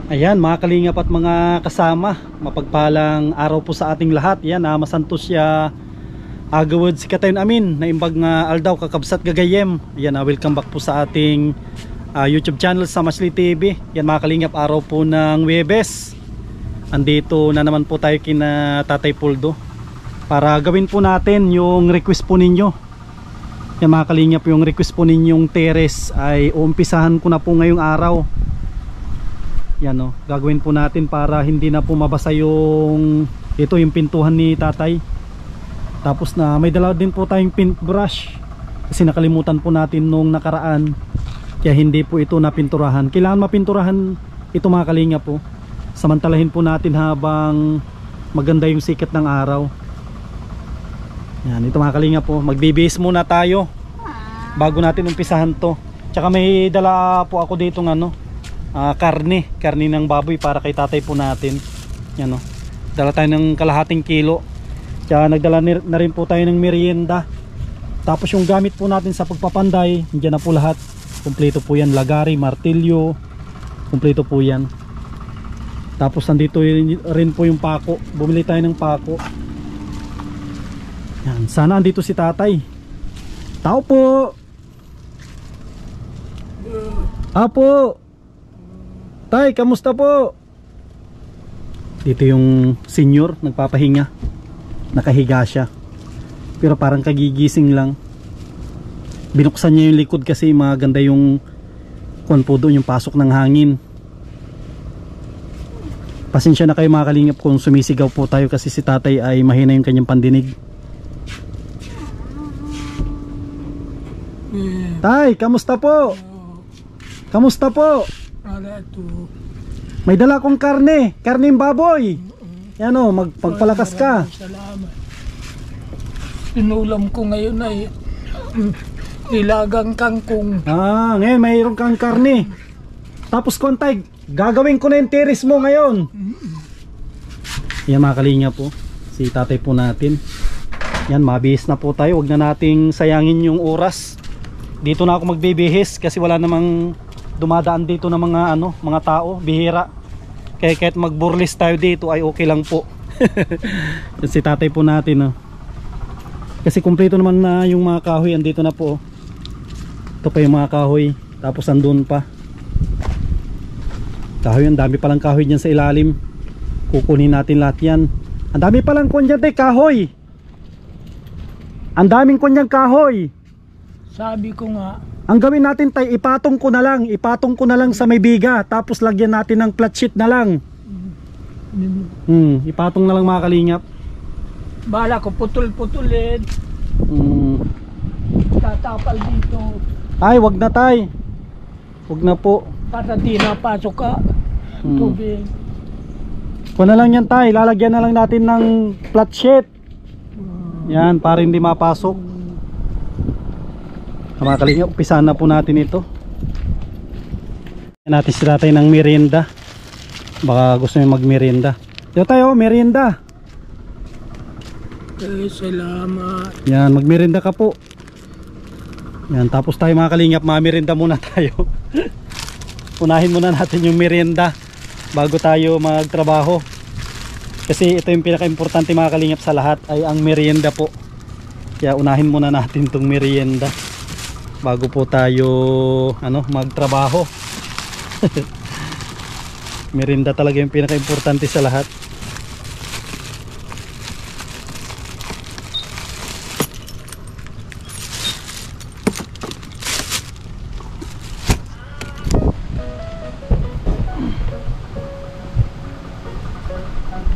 Ayan mga kalingap at mga kasama, mapagpalang araw po sa ating lahat. Yan, masantos siya agawad si katayon amin na imbag nga aldaw kakabsat gagayem. Yan, welcome back po sa ating YouTube channel sa Masli TV. Yan mga kalingap, araw po ng Webes. Andito na naman po tayo kina Tatay Puldo para gawin po natin yung request po ninyo. Yan mga kalingap, yung request po ninyong terrace ay uumpisahan ko na po ngayong araw. Yan o, gagawin po natin para hindi na po mabasa yung pintuhan ni tatay. Tapos na may dala din po tayong paintbrush kasi nakalimutan po natin nung nakaraan, kaya hindi po ito napinturahan. Kailangan mapinturahan ito mga kalinga po. Samantalahin po natin habang maganda yung sikat ng araw. Yan, ito mga kalinga po, magbibihis muna tayo bago natin umpisahan to. Tsaka may dala po ako dito ng karne ng baboy para kay tatay po natin. Yan o, dala tayo ng kalahating kilo. Tsaka nagdala na rin po tayo ng merienda. Tapos yung gamit po natin sa pagpapanday, nandiyan na po lahat, kumpleto po yan. Lagari, martilyo, kumpleto po yan. Tapos nandito rin po yung pako, bumili tayo ng pako. Yan, sana andito si tatay. Tao po. Apo. Tay, kamusta po? Dito yung senior, nagpapahinga. Nakahiga siya. Pero parang kagigising lang. Binuksan niya yung likod kasi maganda yung kuwan po doon, yung pasok ng hangin. Pasensya na kayo mga kalingap kung sumisigaw po tayo kasi si tatay ay mahina yung kanyang pandinig. Tay, kamusta po? Kamusta po? May dala kong karneng baboy. Yan o, magpalakas ka. Salamat. Inulam ko ngayon ay nilagang kangkong. Ngayon mayroon kang karne. Tapos kontay, gagawin ko na yung terrace mo ngayon. Yan mga kalinga po, si tatay po natin. Yan, mabihis na po tayo. Huwag na nating sayangin yung oras. Dito na ako magbibihis kasi wala namang dumadaan dito ng mga tao, bihira. Kaya kahit magburlis tayo dito ay okay lang po. Si tatay po natin kasi kumpleto naman na yung mga kahoy, andito na po. Ito pa yung mga kahoy, tapos andun pa kahoy. Ang dami palang kahoy dyan sa ilalim, kukunin natin lahat yan. Ang dami palang kunyang kahoy, ang daming kunyang kahoy. Sabi ko nga, ang gawin natin tay, ipatong ko na lang sa may biga, tapos lagyan natin ng flat sheet na lang. Ipatong na lang mga kalingap. bala ko putol-putulin. Tatapal dito. Ay, wag na tay, wag na po, Para di napasok ka tubig. Kung na lang yan tay, lalagyan na lang natin ng flat sheet. Yan, para hindi mapasok. Mga kalingap, umpisahan na po natin ito. Yan natin si tatay ng merienda. Baka gusto nyo magmerienda. Ito tayo, merienda. Salamat. Yan, magmerienda ka po. Yan, tapos tayo mga kalingap, merienda muna tayo. Unahin muna natin yung merienda bago tayo magtrabaho. Kasi ito yung pinaka-importante mga kalingap sa lahat, ay ang merienda po. Kaya unahin muna natin itong merienda bago po tayo magtrabaho. Merienda talaga yung pinaka-importante sa lahat.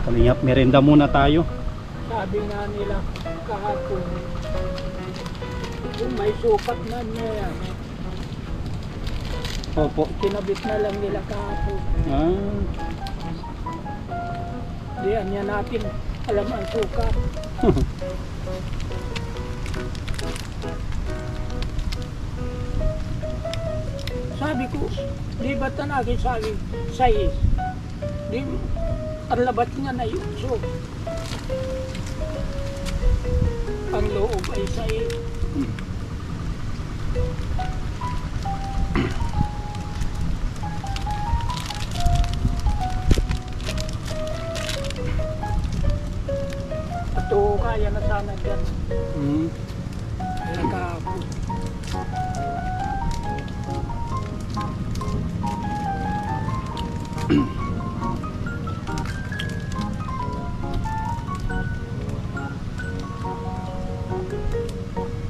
Kalingap, merienda muna tayo. Sabi nga nila kahapon, kung may sukat na niya, Opo. kinabit na lang nila kahapon. Diyan niya natin alam ang sukat. Sabi ko, di ba tanagin sabi, size? Di, ang labat niya na yun. So, ang loob ay size. bayan na sana dyan. Mm. Nagkahapon.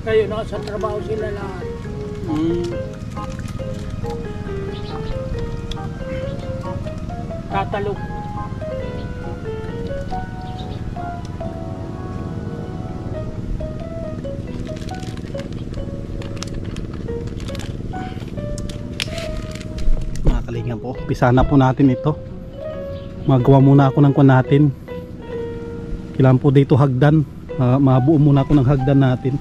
Kayo nasa trabaho sila lahat. Mm. Tatalog. Mga kalingan po, pisa na po natin ito. Magawa muna ako ng kwan natin. Kailangan po dito hagdan. Mabuo muna ako ng hagdan natin.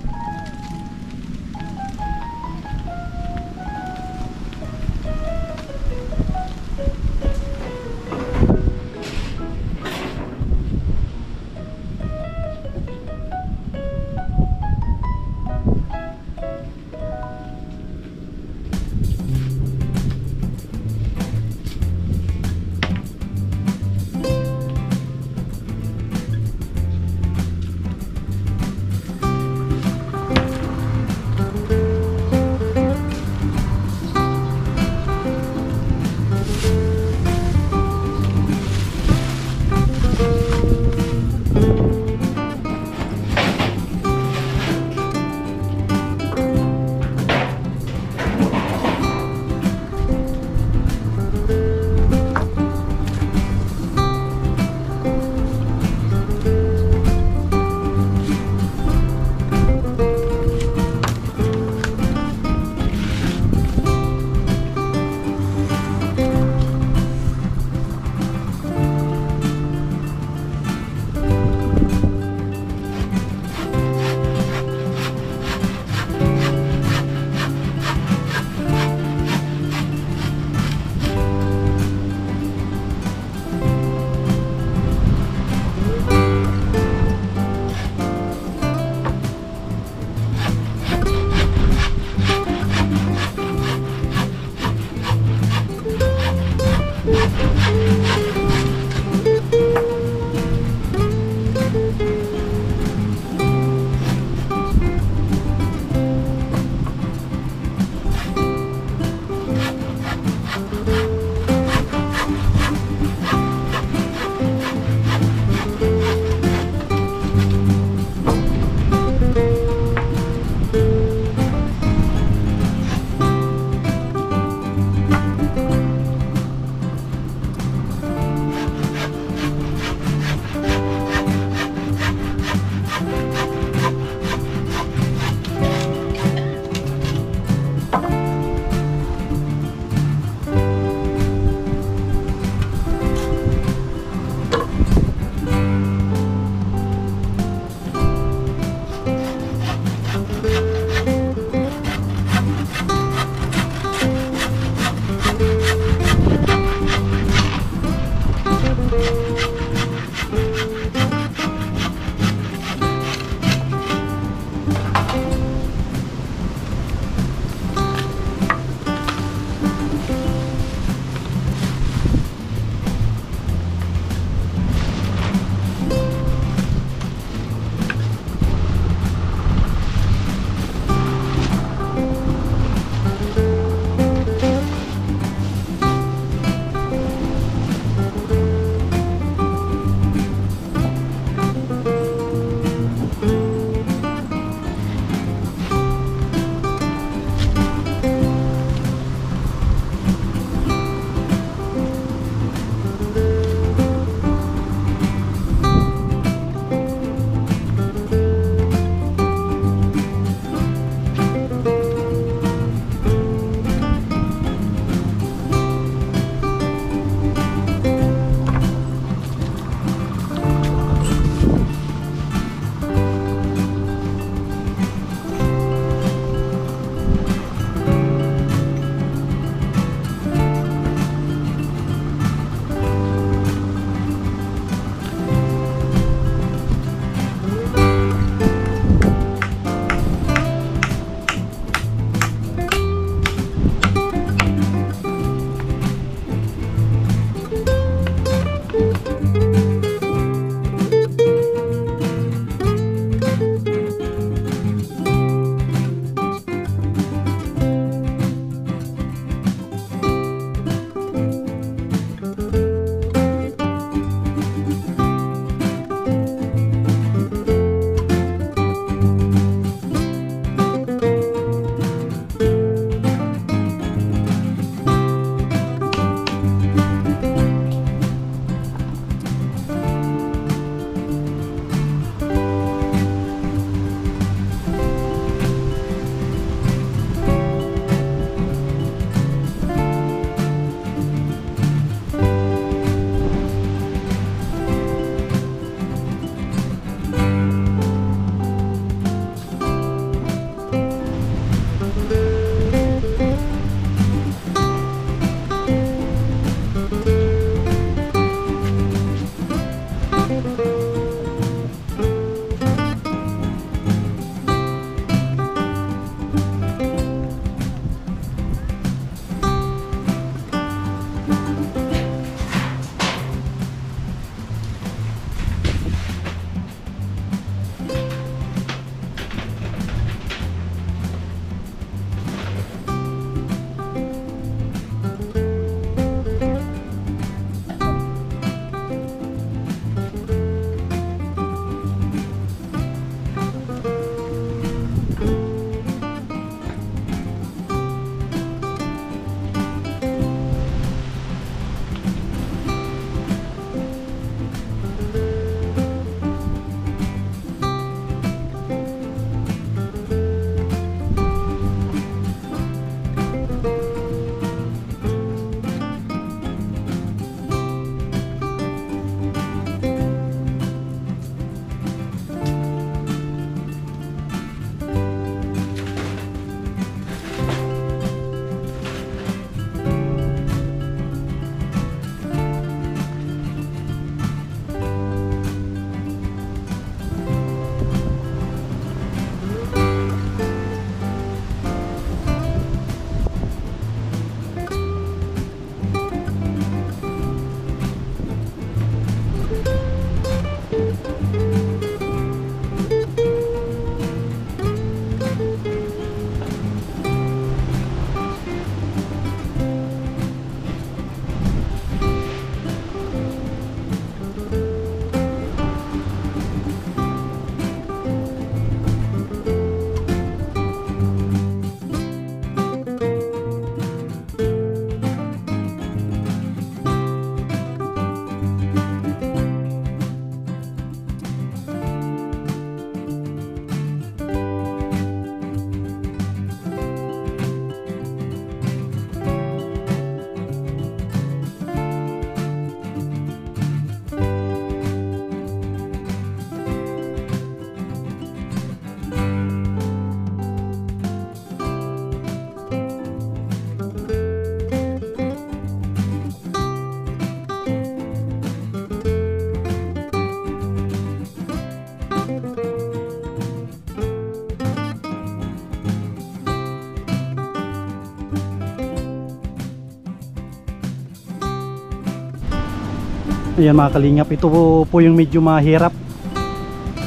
Ayan mga kalingap, ito po yung medyo mahirap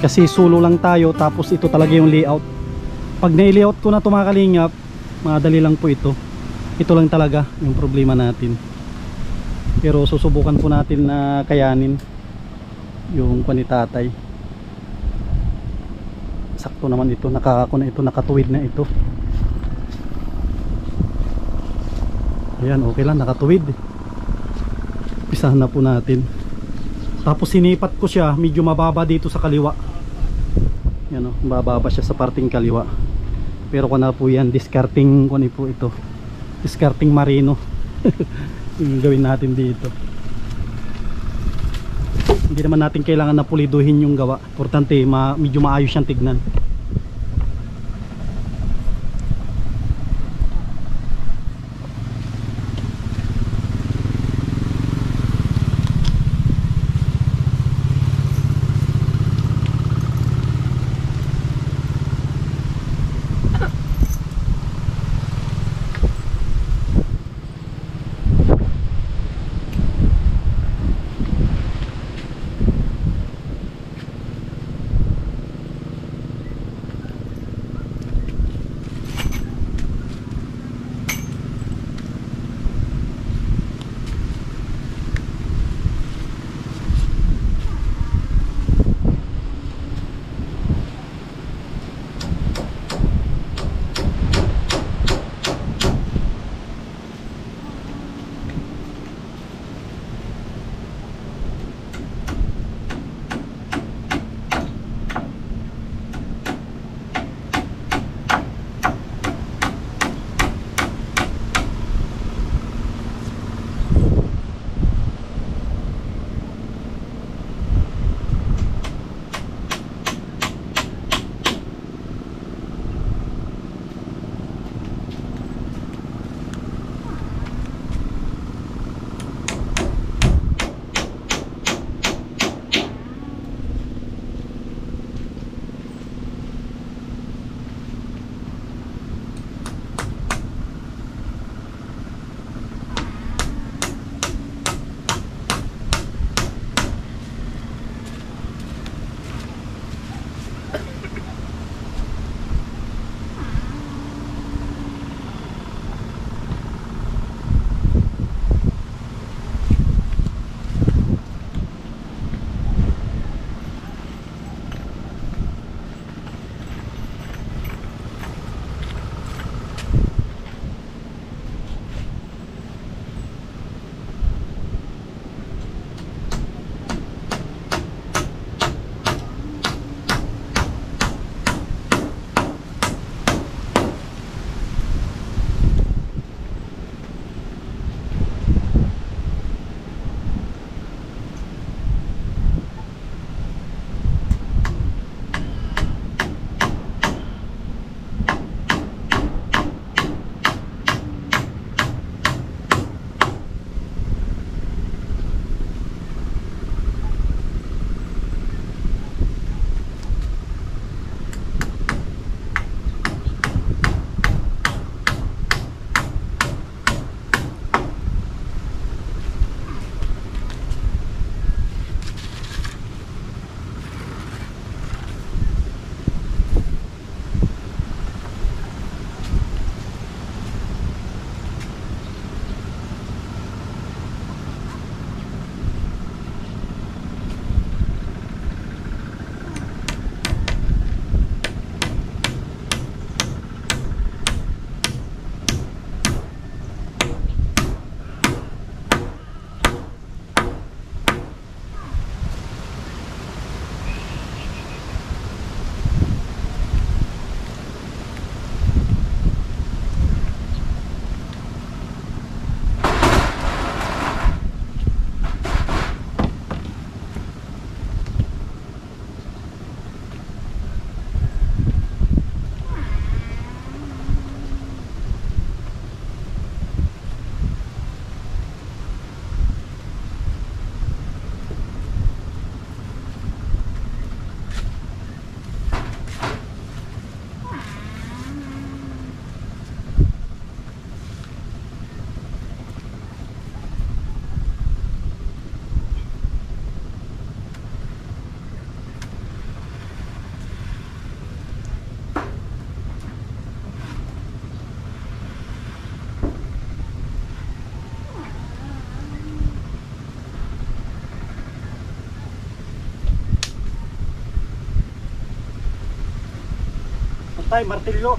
kasi solo lang tayo, tapos ito talaga yung layout. Pag na-layout ko na ito mga kalingap, madali lang po ito. Ito lang talaga yung problema natin, pero susubukan po natin na kayanin yung panitatay. Sakto naman ito, nakako na ito, nakatuwid na ito. Ayan, okay lang, nakatuwid. Pisahan na po natin. Tapos sinipat ko siya, medyo mababa dito sa kaliwa. Yan o, mababa siya sa parting kaliwa. Pero kung na po yan, discarding ko na po ito, discarding marino. Yung gawin natin dito. Hindi naman natin kailangan na puliduhin yung gawa. Importante, medyo maayos siyang tignan. tayo, martilyo.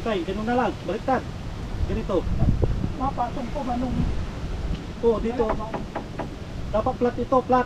Tay, ganun na lang, baliktad. Ganito. Mapasok ko ba nung... Oo, dito. Dapat flat ito, flat.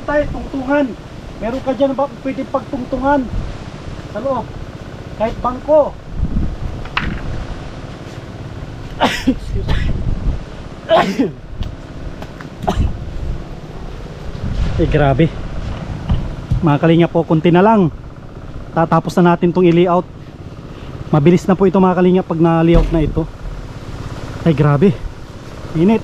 tayo, tungtungan. Meron ka dyan ba pwede pagtungtungan sa loob? Kahit bangko. Eh grabe. Mga kalinga po, konti na lang. Tatapos na natin tong i-layout. Mabilis na po ito mga kalinga pag na-layout na ito. Ay grabe. Init.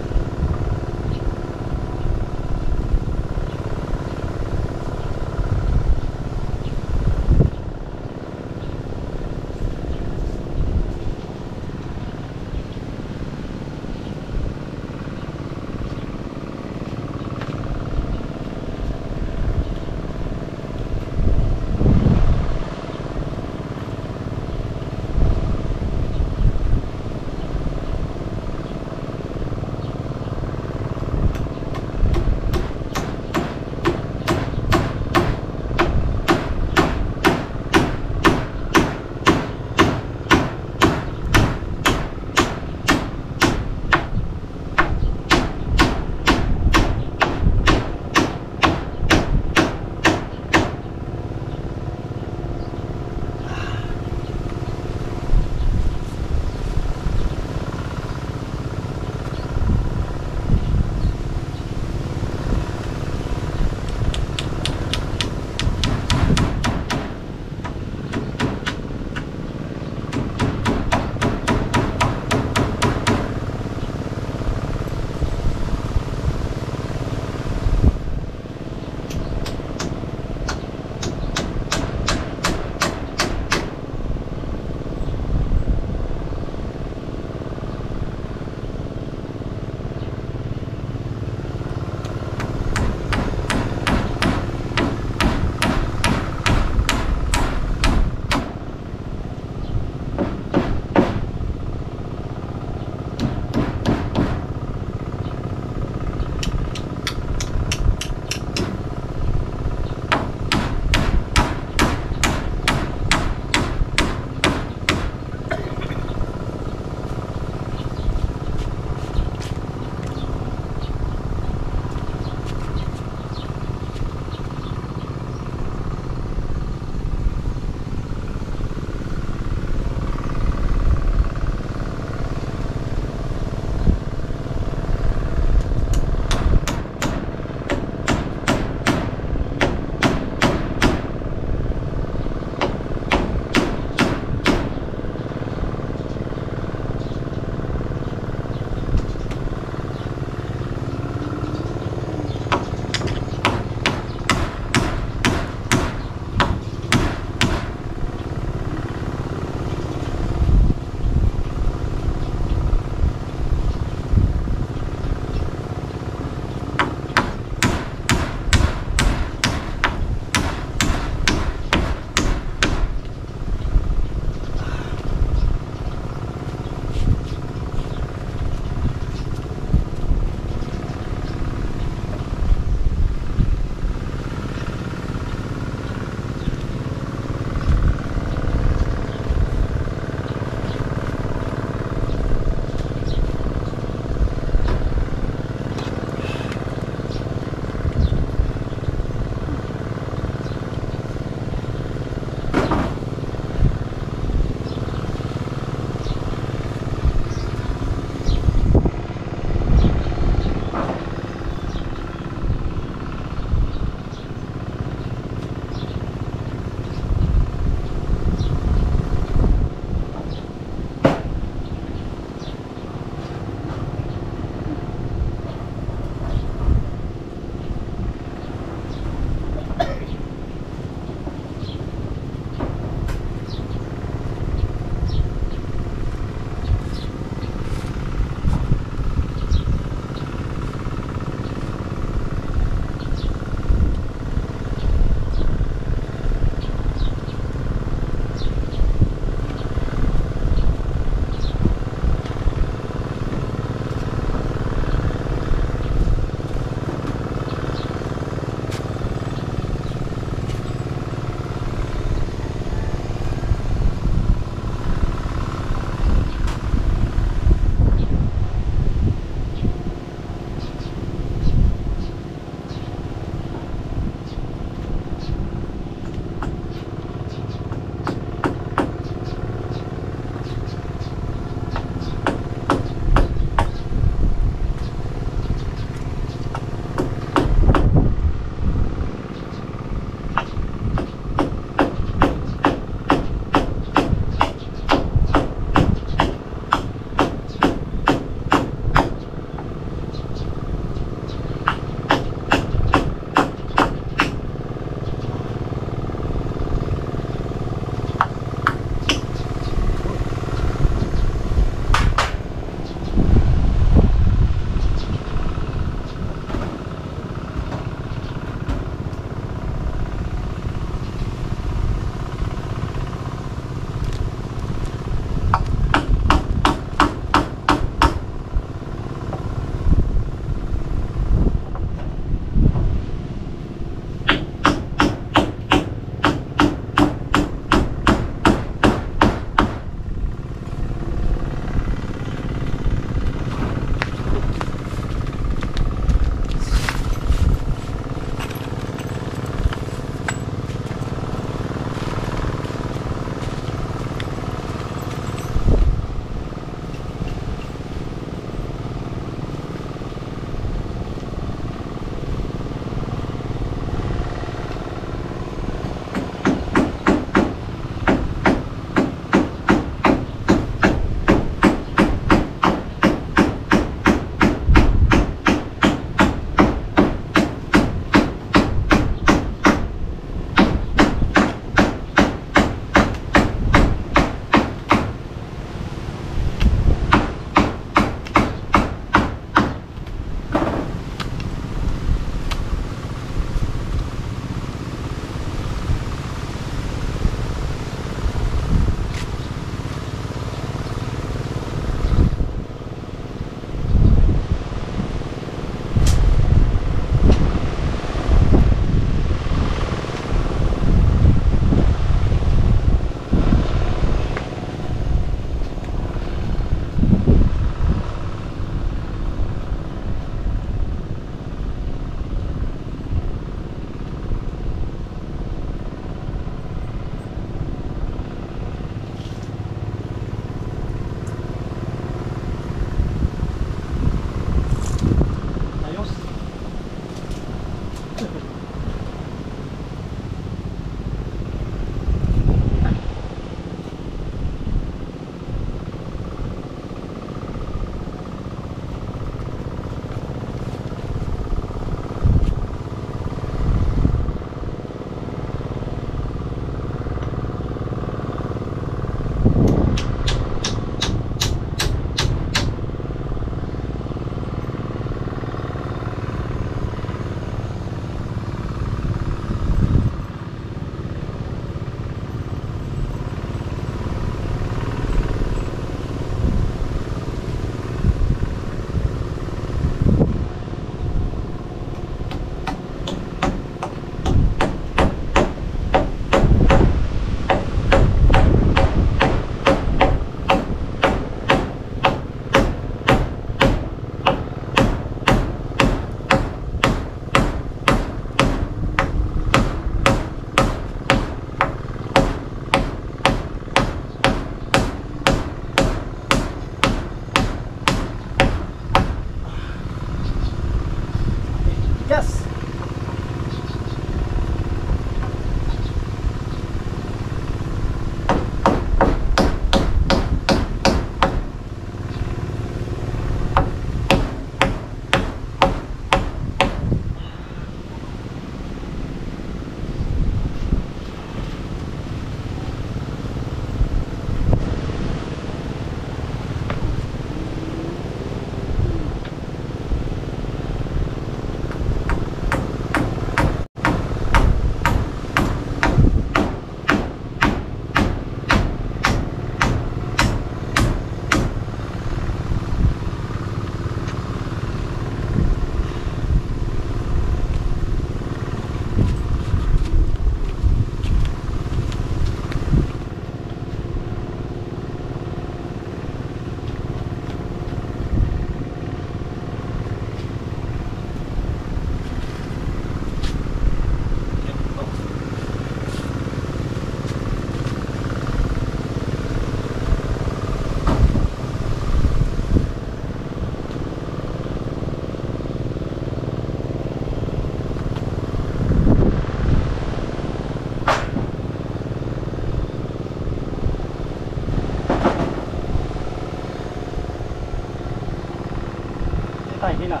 hila.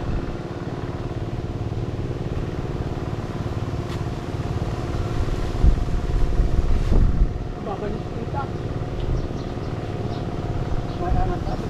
Babalik kita. May anak tayo.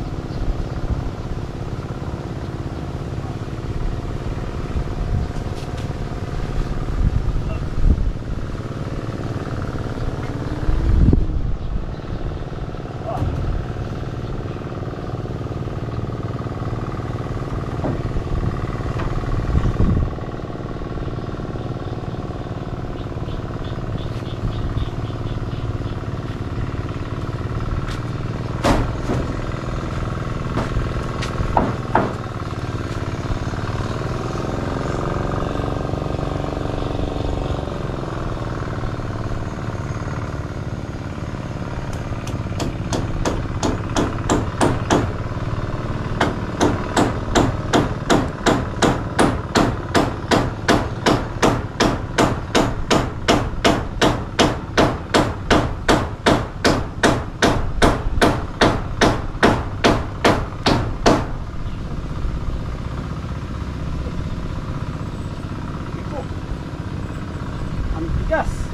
Ang tigas.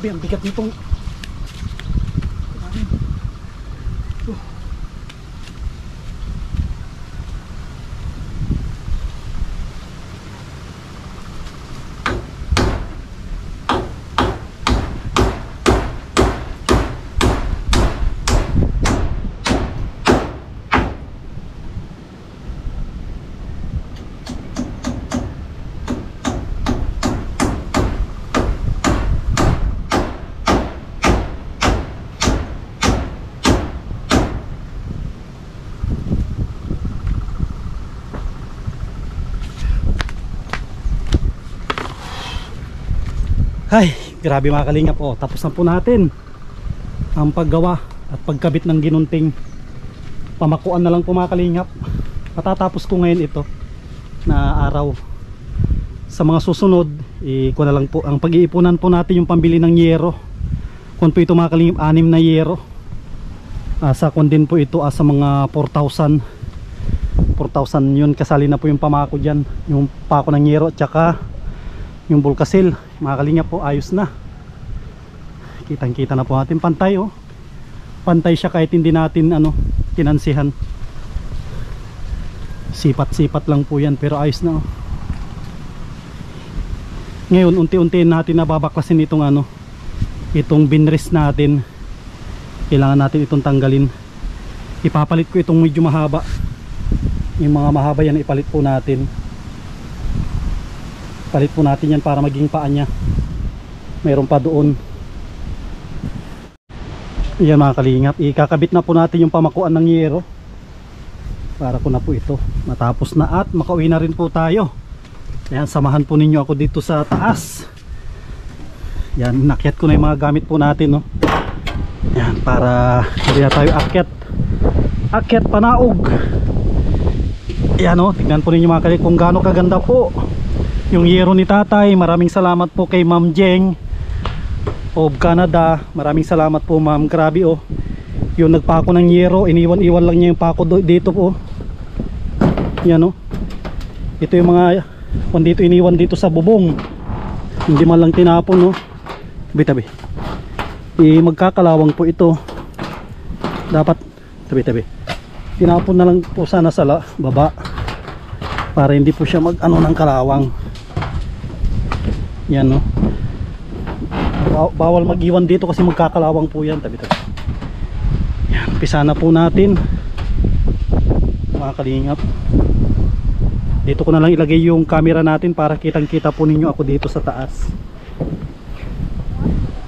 Grabe, ang bigat nitong ay, grabe mga kalingap. Oh, tapos na po natin ang paggawa at pagkabit ng ginunting. Pamakuan na lang po mga kalingap. Patatapos ko ngayon ito na araw. Sa mga susunod, ko na lang po ang pag-iipunan po natin yung pambili ng yero. Kung po ito mga kalingap, 6 na yero. Sa kung din po ito sa mga 4,000 yun, kasali na po yung pamako dyan, yung pako ng yero at saka yung bulkasil. Mga kalingap po, ayos na. Kitang kita na po natin pantay. Oh, pantay siya kahit hindi natin tinansihan. Sipat lang po yan, pero ayos na. Oh, ngayon unti-unti natin nababaklasin itong itong binres natin. Kailangan natin itong tanggalin. Ipapalit ko itong medyo mahaba. Yung mga mahaba yan ipalit po natin. Palit po natin yan para maging paa niya. Mayroon pa doon. Yan mga kalingap, ikakabit na po natin yung pamakuan ng yero para ko na po ito matapos na at makauwi na rin po tayo. Yan, samahan po ninyo ako dito sa taas. Yan, nakyat ko na yung mga gamit po natin, no? Yan, para hindi na tayo akyat panaog. Yan, no? Tignan po ninyo mga kalingap kung gaano kaganda po yung yero ni tatay. Maraming salamat po kay Ma'am Jeng of Canada. Maraming salamat po ma'am. Grabe oh, yung nagpako ng yero, iniwan lang niya yung pako dito po. Yan oh, ito yung mga kung dito iniwan dito sa bubong, hindi man lang tinapon oh. Tabi magkakalawang po ito. Dapat tabi tinapon na lang po sana sa baba para hindi po siya ng kalawang. Yan no, bawal mag-iwan dito kasi magkakalawang po yan. Tabi yan, pisa na po natin mga kalingap. Dito ko na lang ilagay yung camera natin para kitang kita po ninyo ako dito sa taas.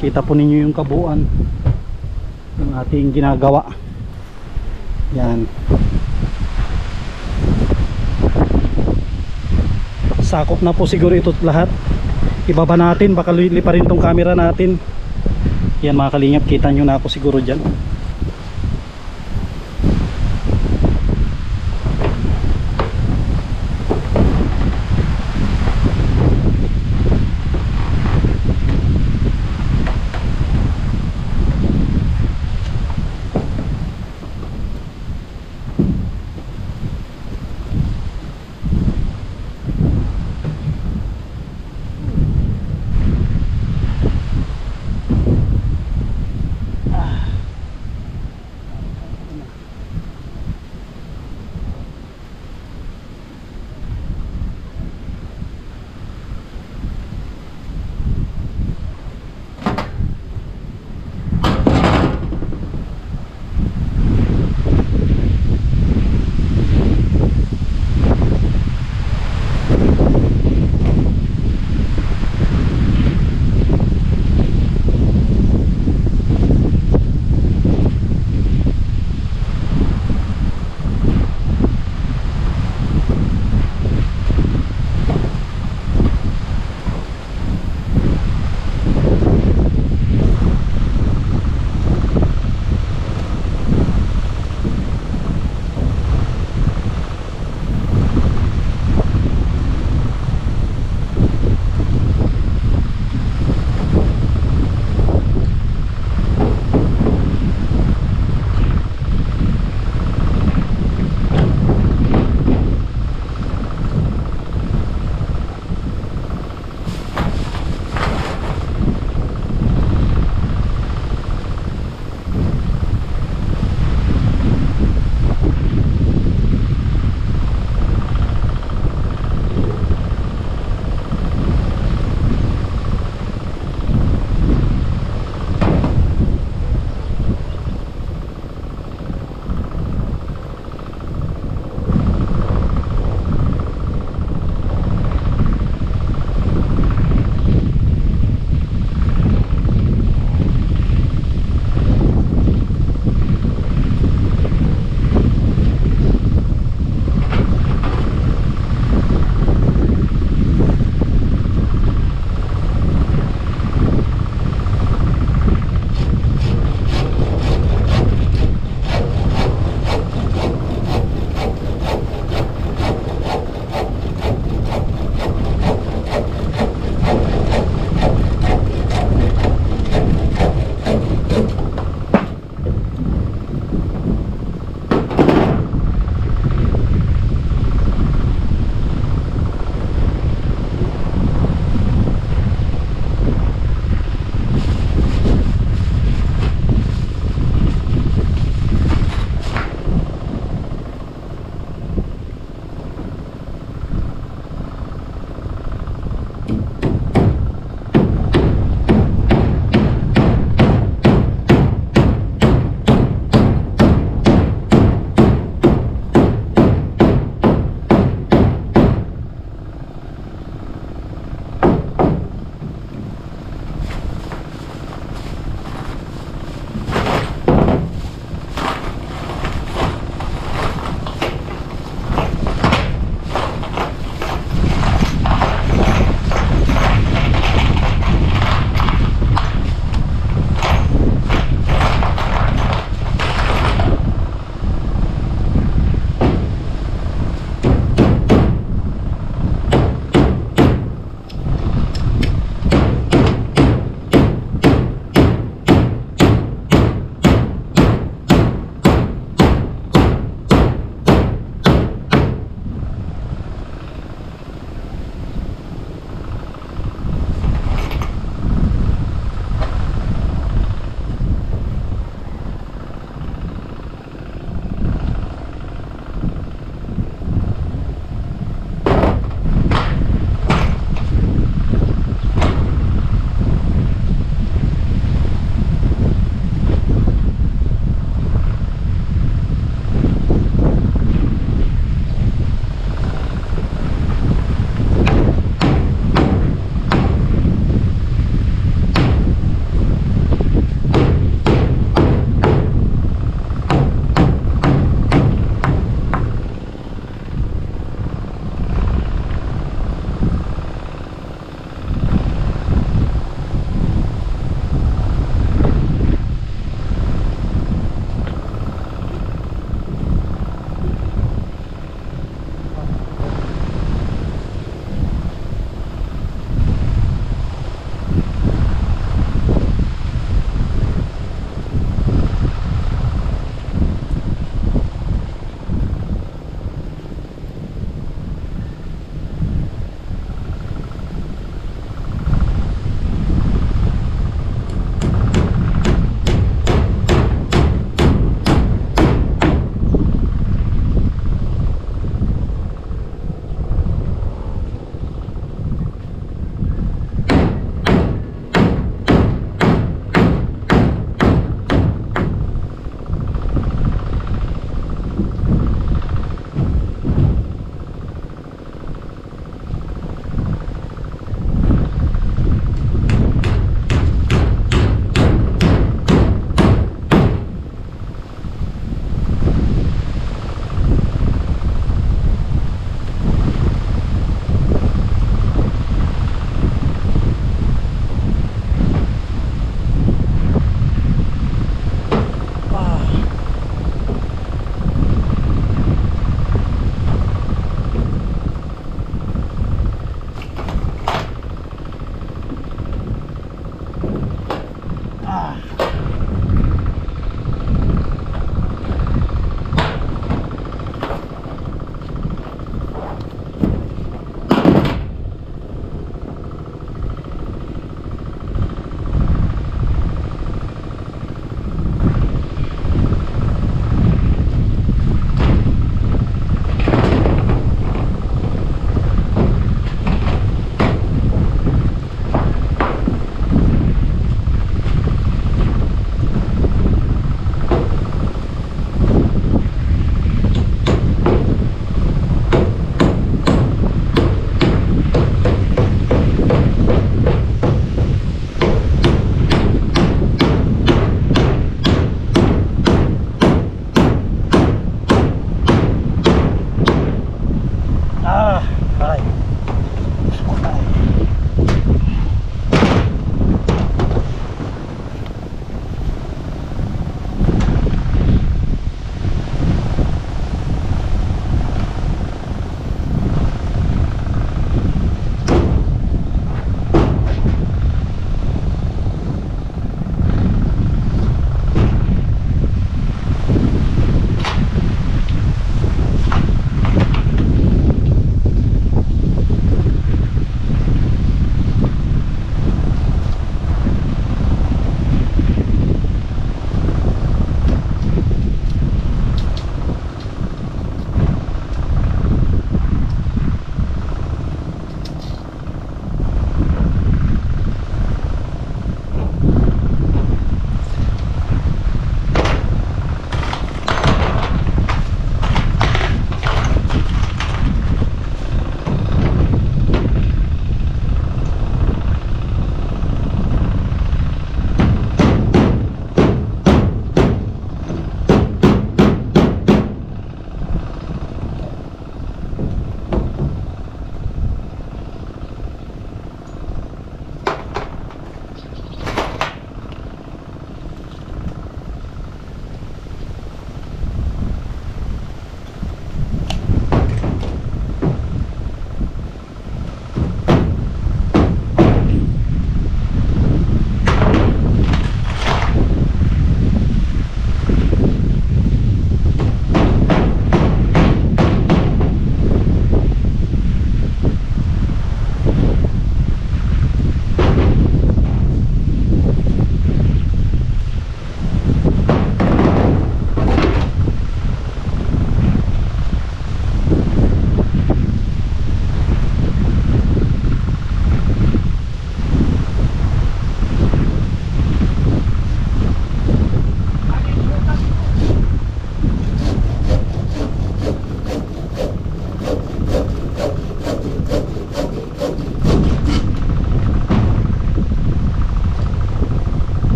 Kita po ninyo yung kabuuan ng ating ginagawa. Yan, sakop na po siguro ito lahat. Ibaba natin, baka lipa rin tong camera natin. Yan mga kalingap, kita nyo na ako siguro dyan.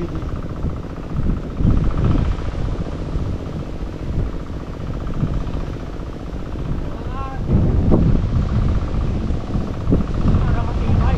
pwede. Para matibay.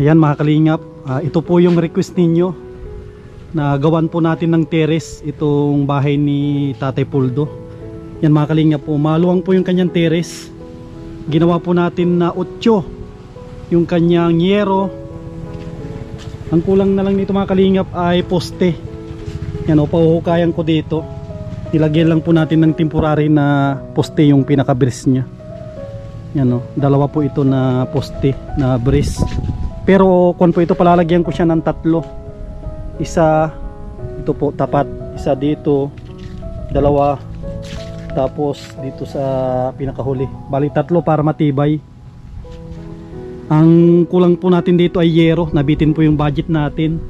Ayan mga kalingap, ito po yung request ninyo na gawan po natin ng terrace itong bahay ni Tatay Puldo. Yan mga kalingap po, maluwang po yung kanyang terrace. Ginawa po natin na 8 yung kanyang yero. Ang kulang na lang nito mga kalingap ay poste. Yan o, pahuhukayan ko dito. Nilagyan lang po natin ng temporary na poste yung pinaka-brace nya. Yan o, dalawa po ito na poste na brace. Pero kung po ito palalagyan ko siya ng 3. Isa, ito po tapat. Isa dito, 2. Tapos dito sa pinakahuli. Bali 3 para matibay. Ang kulang po natin dito ay yero. Nabitin po yung budget natin.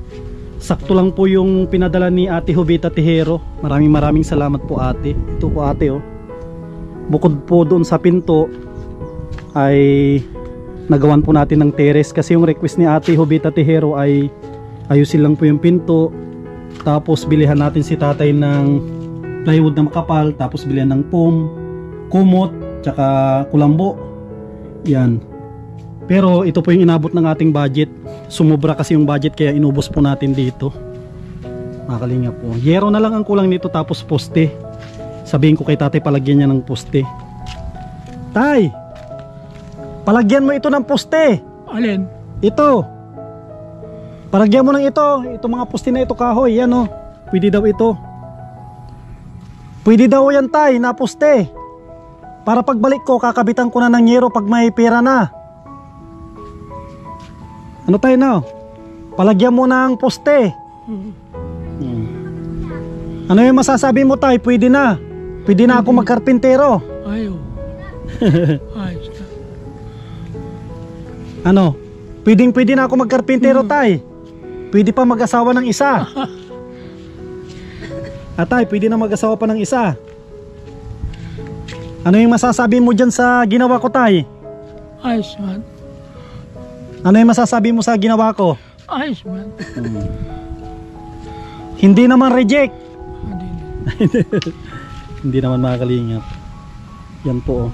Sakto lang po yung pinadala ni Ate Jovita Tejero. Maraming salamat po ate. Ito po ate oh. Bukod po doon sa pinto ay nagawan po natin ng terrace. Kasi yung request ni Ate Jovita Tejero ay ayusin lang po yung pinto. Tapos bilihan natin si tatay ng plywood na makapal. Tapos bilihan ng foam, kumot, tsaka kulambo. Yan. Pero ito po yung inabot ng ating budget. Sumobra kasi yung budget kaya inubos po natin dito. Makalinga po. Yero na lang ang kulang nito tapos poste. Sabihin ko kay tatay palagyan niya ng poste. Tay! Palagyan mo ito ng poste. Alin? Ito. Palagyan mo ng ito. Ito mga poste na ito kahoy. Yan o. Pwede daw ito. Pwede daw yan tay na poste. Para pagbalik ko kakabitan ko na ng yero pag may pera na. Ano tayo na? Palagyan mo ng poste. Ano yung masasabi mo tay? Pwede na. Pwede na ako magkarpintero. Ayaw. Ayos na. Ano? Pwede na ako magkarpintero tay. Pwede pa mag-asawa ng isa. Atay, pwede na mag-asawa pa ng isa. Ano yung masasabi mo dyan sa ginawa ko tay? Ayos man. Ano yung masasabi mo sa ginawa ko? Ayos man. Hindi naman reject. Hindi. Hindi naman makakalingap. Yan po oh.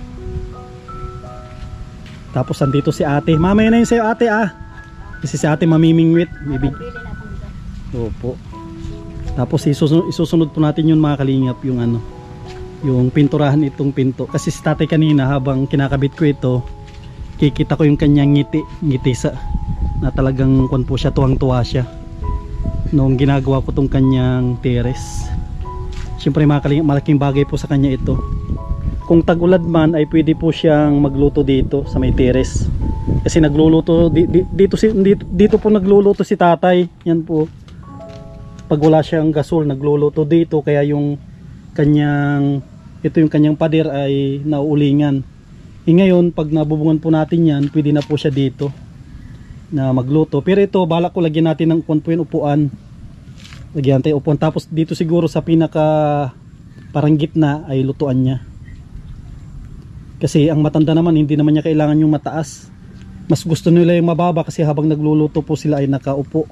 Tapos andito si ate. Mamaya na yun sa'yo ate ah. Kasi si ate mamimingwit. Opo. Tapos isusunod po natin yun mga kalingap. Yung ano, yung pinturahan itong pinto. Kasi si tate kanina habang kinakabit ko ito, kikita ko yung kanyang ngiti sa na talagang kung po siya, tuwang-tuwa siya noong ginagawa ko tong kanyang terrace. Siyempre malaking bagay po sa kanya ito. Kung tag-ulad man ay pwede po siyang magluto dito sa may terrace. Kasi nagluluto dito po nagluluto si tatay. Yan po. Pag wala siyang gasol nagluluto dito kaya yung kanyang pader ay nauulingan. Ngayon pag nabubungan po natin yan, pwede na po siya dito na magluto. Pero ito balak ko lagyan natin ng upuan. Lagyan tayo upuan. Tapos dito siguro sa pinaka parang gitna ay lutuan niya. Kasi ang matanda naman hindi naman niya kailangan yung mataas. Mas gusto nila yung mababa kasi habang nagluluto po sila ay nakaupo.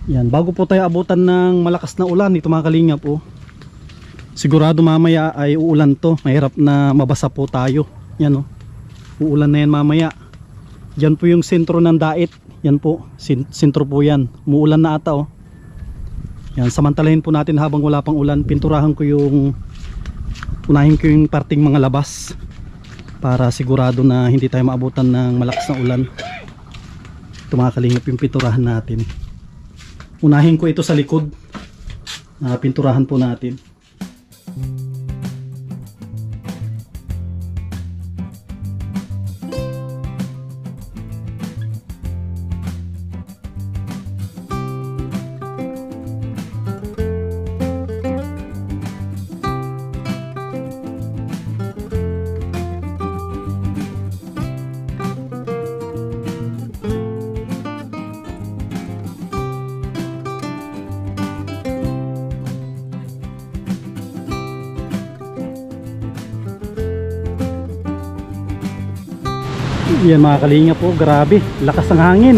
Yan, bago po tayo abutan ng malakas na ulan, ito mga kalingap po. Sigurado mamaya ay uulan to. Mahirap na mabasa po tayo. Yan o. Uulan na yan mamaya. Yan po yung sentro ng dait. Yan po. Sentro po yan. Muulan na ata o. Yan. Samantalahin po natin habang wala pang ulan. Pinturahan ko yung parting mga labas. Para sigurado na hindi tayo maabutan ng malakas na ulan. Ito mga kalingap yung pinturahan natin. Unahin ko ito sa likod. Pinturahan po natin. Yan mga kalinga po, grabe, lakas ng hangin.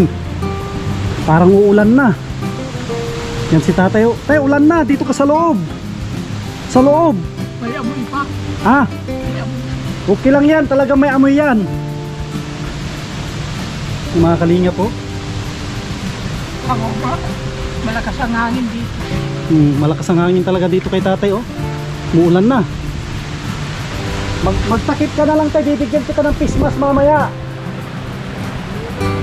Parang uulan na. Yan si tatay, tayo ulan na, dito ka sa loob. Sa loob. May amoy pa. Ah, May amoy. okay lang yan, talagang may amoy yan. Yung mga kalinga po, malakas ang hangin dito. Malakas ang hangin talaga dito kay tatay, oh. Muulan na. Magtakip ka na lang tayo, bibigyan kita ng face mask mamaya.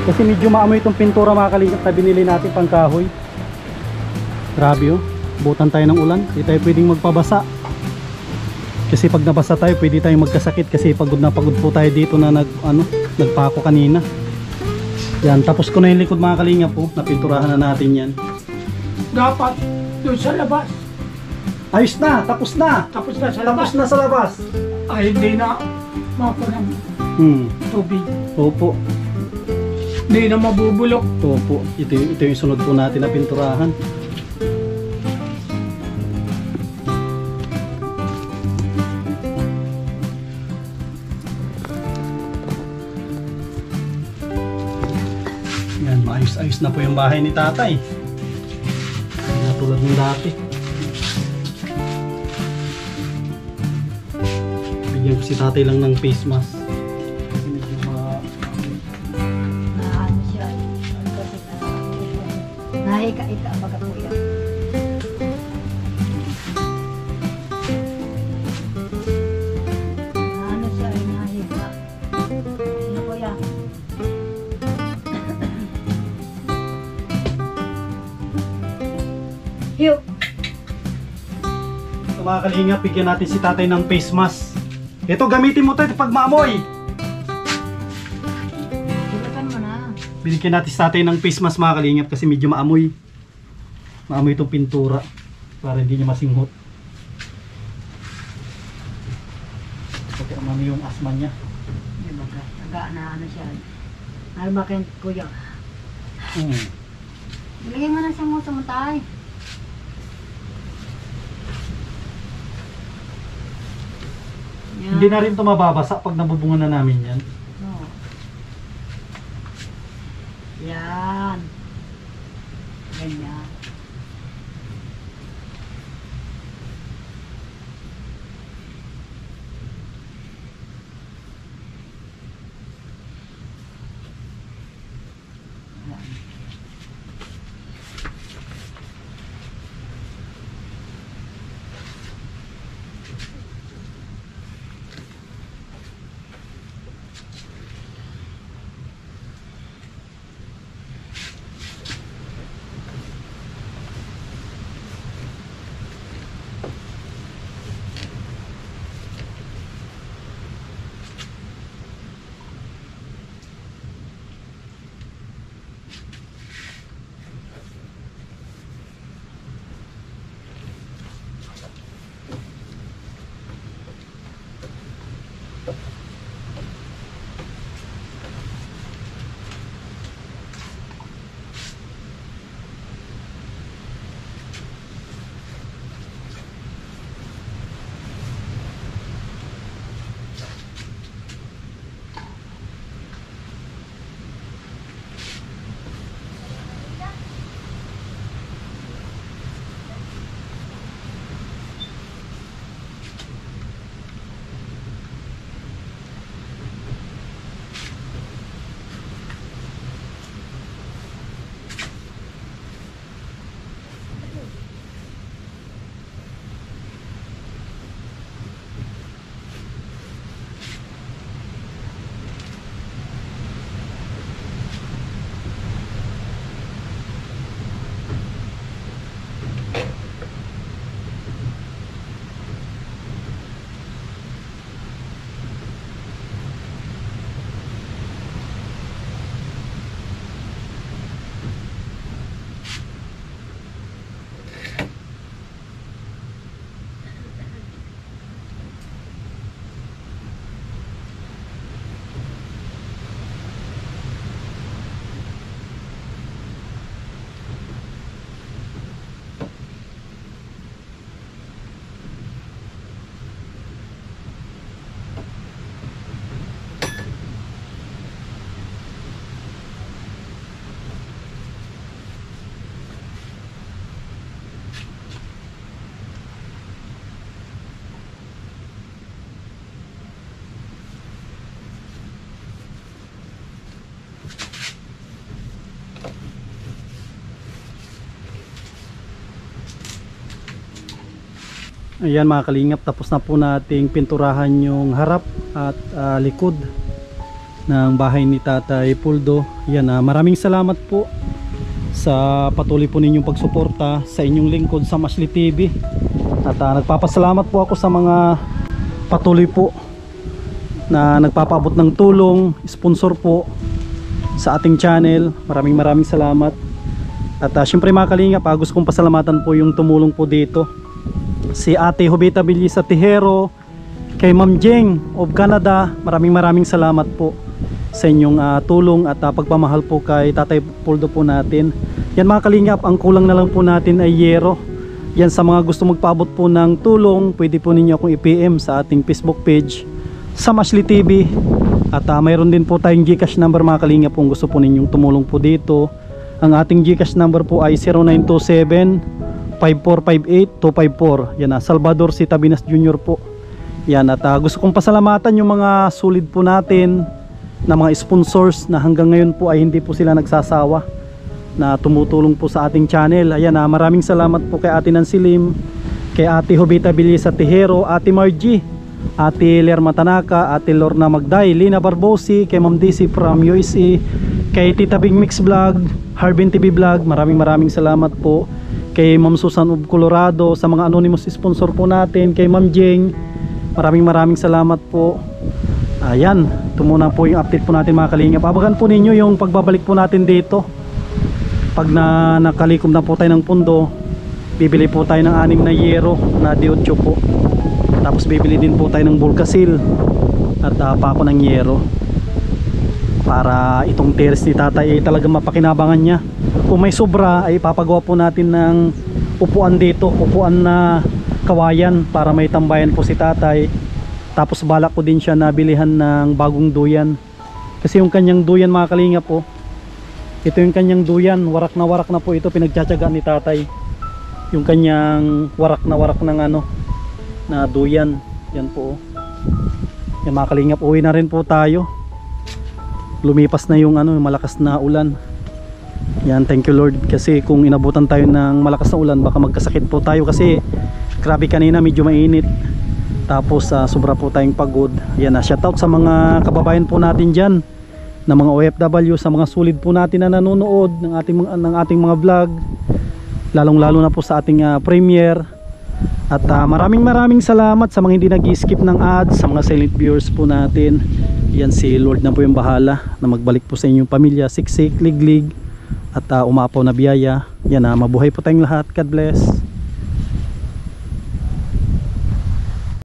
Kasi medyo maamoy itong pintura mga kalingap na binili natin pang kahoy. Grabe, oh. Butan tayo ng ulan, hindi tayo pwedeng magpabasa. Kasi pag nabasa tayo, pwede tayong magkasakit kasi pagod na pagod po tayo dito na nagpako kanina. Yan, tapos ko na yung likod mga kalingap po, napinturahan na natin yan. Dapat doon sa labas. Ayos na, tapos na. Tapos na sa labas. Tapos na sa labas. Ay, hindi na mapunang tubig. Opo. Hindi na mabubulok. Opo. Ito yung sunod po natin na pinturahan. Yan, maayos-ayos na po yung bahay ni tatay. Hindi na tulad ng dati. Bigyan ko si tatay lang ng face mask. Kasi medyo Ano siya, kasi nahika-ika ang baga po yan. Ano siya ay nahika. Sino po yan? Hiyo! Ito mga kalingap, bigyan natin si tatay ng face mask. Ito, gamitin mo tayo pag maamoy. Silatan mo na. Binigyan natin si tatay ng face mask mga kalingap kasi medyo maamoy. Maamoy itong pintura para hindi niya masinghot. Kasi umami yung asma niya. Di ba ka? Taga na ano siya. Ano ba kayo kuya? Ilagay mo na siya mo sumutay. Yan. Hindi na rin ito mababasa pag nabubungan na namin yan. No. Yan. Ganyan. Yan. Ayan mga kalingap, tapos na po nating pinturahan yung harap at likod ng bahay ni Tatay Puldo. Ayan, maraming salamat po sa patuloy po ninyong pagsuporta sa inyong lingkod sa Masli TV. At nagpapasalamat po ako sa mga patuloy po na nagpapaabot ng tulong, sponsor po sa ating channel. Maraming salamat. At syempre mga kalingap, gusto kong pasalamatan po yung tumulong po dito, si Ate Jovita Villisa Tijero, kay Ma'am Jeng of Canada. Maraming salamat po sa inyong tulong at pagpamahal po kay Tatay Puldo po natin. Yan mga kalingap, ang kulang na lang po natin ay yero. Yan, sa mga gusto magpaabot po ng tulong, pwede po ninyo akong i-PM sa ating Facebook page sa Masli TV. At mayroon din po tayong GCash number mga kalingap kung gusto po ninyong tumulong po dito. Ang ating GCash number po ay 0927-5458-254. Yan, Salvador C. Tabinas Jr. po. Yan, at gusto kong pasalamatan yung mga solid po natin na mga sponsors na hanggang ngayon po ay hindi po sila nagsasawa na tumutulong po sa ating channel. Ayan, maraming salamat po kay Ate Nancy Lim, kay Ate Jovita Villisa Tijero, Ate Margie, Ate Lerma Tanaka, Ate Lorna Magday, Lina Barbosi, kay Ma'am DC from USA, kay Tita Big Mix Vlog, Harbin TV Vlog. Maraming salamat po kay Ma'am Susan of Colorado, sa mga anonymous sponsor po natin, kay Ma'am Jeng. Maraming salamat po. Ayan, ito muna po yung update po natin mga kalingap. Abagan po ninyo yung pagbabalik po natin dito. Pag nakalikom na po tayo ng pundo, bibili po tayo ng 6 na yero na D8 po. Tapos bibili din po tayo ng bulkasil at pako ng yero, para itong terrace ni Tatay ay talagang mapakinabangan niya. Kung may sobra ay papagawa po natin ng upuan dito, upuan na kawayan, para may tambayan po si Tatay. Tapos balak ko din siya na bilihan ng bagong duyan, kasi yung kanyang duyan mga kalingap po, ito yung kanyang duyan, warak na po ito, pinagtsatsagaan ni Tatay yung kanyang warak ng na duyan. Yan po. Yan mga kalingap, uwi na rin po tayo. Lumipas na yung malakas na ulan. Yan, thank you Lord, kasi kung inabutan tayo ng malakas na ulan baka magkasakit po tayo, kasi grabe kanina medyo mainit. Tapos sobra po tayong pagod. Yan, shoutout sa mga kababayan po natin dyan na mga OFW, sa mga solid po natin na nanonood ng ating mga vlog, lalong-lalo na po sa ating premiere. At maraming salamat sa mga hindi nag-skip ng ads, sa mga silent viewers po natin. Yan, si Lord na po yung bahala na magbalik po sa inyong pamilya, siksik, liglig at umapaw na biyaya. Yan, mabuhay po tayong lahat. God bless.